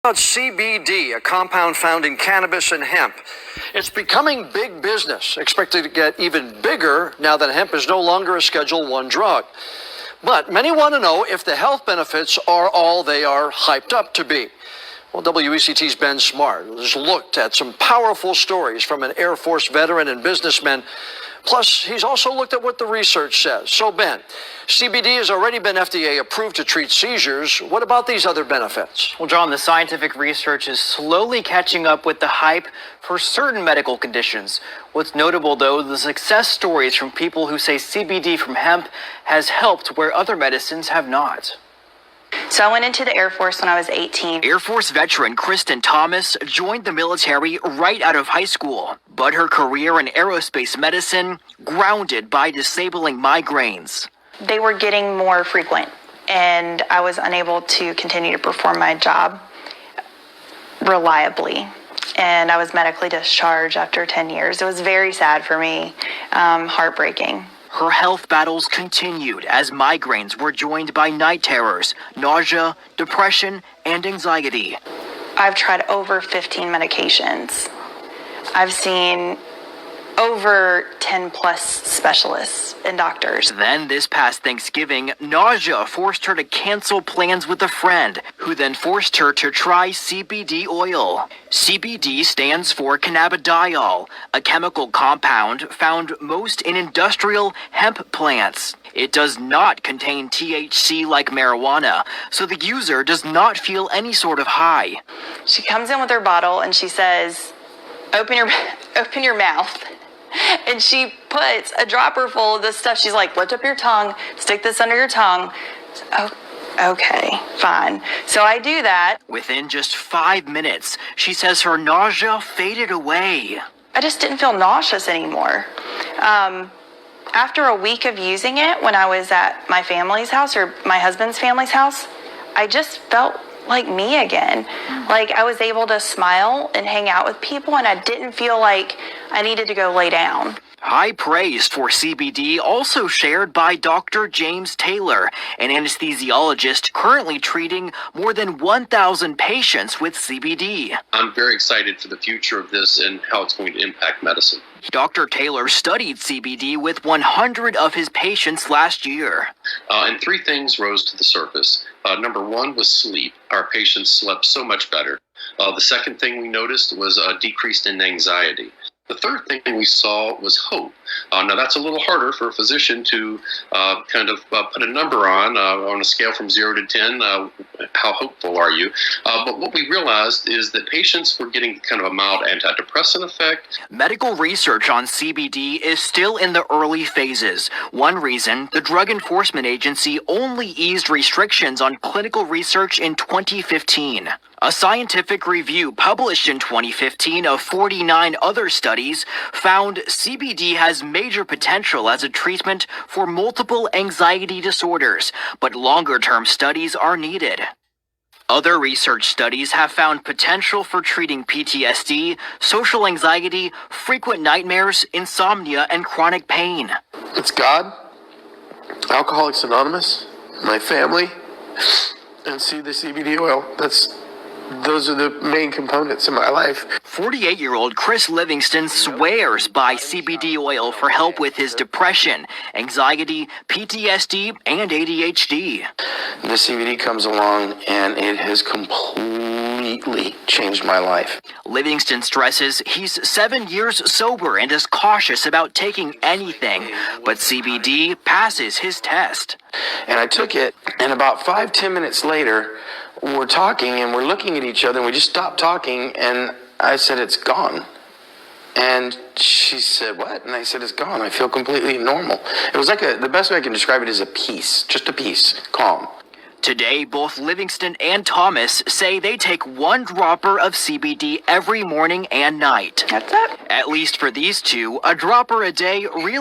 About CBD, a compound found in cannabis and hemp. It's becoming big business, expected to get even bigger now that hemp is no longer a Schedule I drug. But many want to know if the health benefits are all they are hyped up to be. Well, WECT's Ben Smart has looked at some powerful stories from an Air Force veteran and businessman. Plus, he's also looked at what the research says. So, Ben, CBD has already been FDA approved to treat seizures. What about these other benefits? Well, John, the scientific research is slowly catching up with the hype for certain medical conditions. What's notable, though, the success stories from people who say CBD from hemp has helped where other medicines have not. So I went into the Air Force when I was 18. Air Force veteran Kristen Thomas joined the military right out of high school, but her career in aerospace medicine grounded by disabling migraines. They were getting more frequent, and I was unable to continue to perform my job reliably. And I was medically discharged after 10 years. It was very sad for me, heartbreaking. Her health battles continued as migraines were joined by night terrors, nausea, depression, and anxiety. I've tried over 15 medications. I've seen over 10 plus specialists and doctors. Then this past Thanksgiving, nausea forced her to cancel plans with a friend, who then forced her to try CBD oil. CBD stands for cannabidiol, a chemical compound found most in industrial hemp plants. It does not contain THC like marijuana, so the user does not feel any sort of high. She comes in with her bottle and she says, open your mouth. And she puts a dropper full of this stuff. She's like, lift up your tongue, stick this under your tongue. Oh, okay, fine. So I do that. Within just 5 minutes, she says her nausea faded away. I just didn't feel nauseous anymore. After a week of using it, when I was at my family's house or my husband's family's house, I just felt like me again. Like I was able to smile and hang out with people, and I didn't feel like I needed to go lay down. High praise for CBD also shared by Dr. James Taylor, an anesthesiologist currently treating more than 1,000 patients with CBD. I'm very excited for the future of this and how it's going to impact medicine. Dr. Taylor studied CBD with 100 of his patients last year. And three things rose to the surface. Number one was sleep. Our patients slept so much better. The second thing we noticed was a decrease in anxiety. The third thing we saw was hope. Now, that's a little harder for a physician to put a number on a scale from 0 to 10. How hopeful are you? But what we realized is that patients were getting kind of a mild antidepressant effect. Medical research on CBD is still in the early phases. One reason, the Drug Enforcement Agency only eased restrictions on clinical research in 2015. A scientific review published in 2015 of 49 other studies found CBD has major potential as a treatment for multiple anxiety disorders, but longer-term studies are needed. Other research studies have found potential for treating PTSD, social anxiety, frequent nightmares, insomnia, and chronic pain. It's God, Alcoholics Anonymous, my family, and see the CBD oil. Those are the main components in my life. 48-year-old Chris Livingston swears by CBD oil for help with his depression, anxiety, PTSD, and ADHD. The CBD comes along and it has completely changed my life. Livingston stresses he's 7 years sober and is cautious about taking anything, but CBD passes his test. And I took it, and about 5-10 minutes later, we're talking and we're looking at each other and we just stopped talking, and I said, it's gone. And she said, what? And I said, it's gone. I feel completely normal. It was like the best way I can describe it is a peace, just a peace, calm. Today, both Livingston and Thomas say they take 1 dropper of CBD every morning and night. That's it. At least for these two, a dropper a day really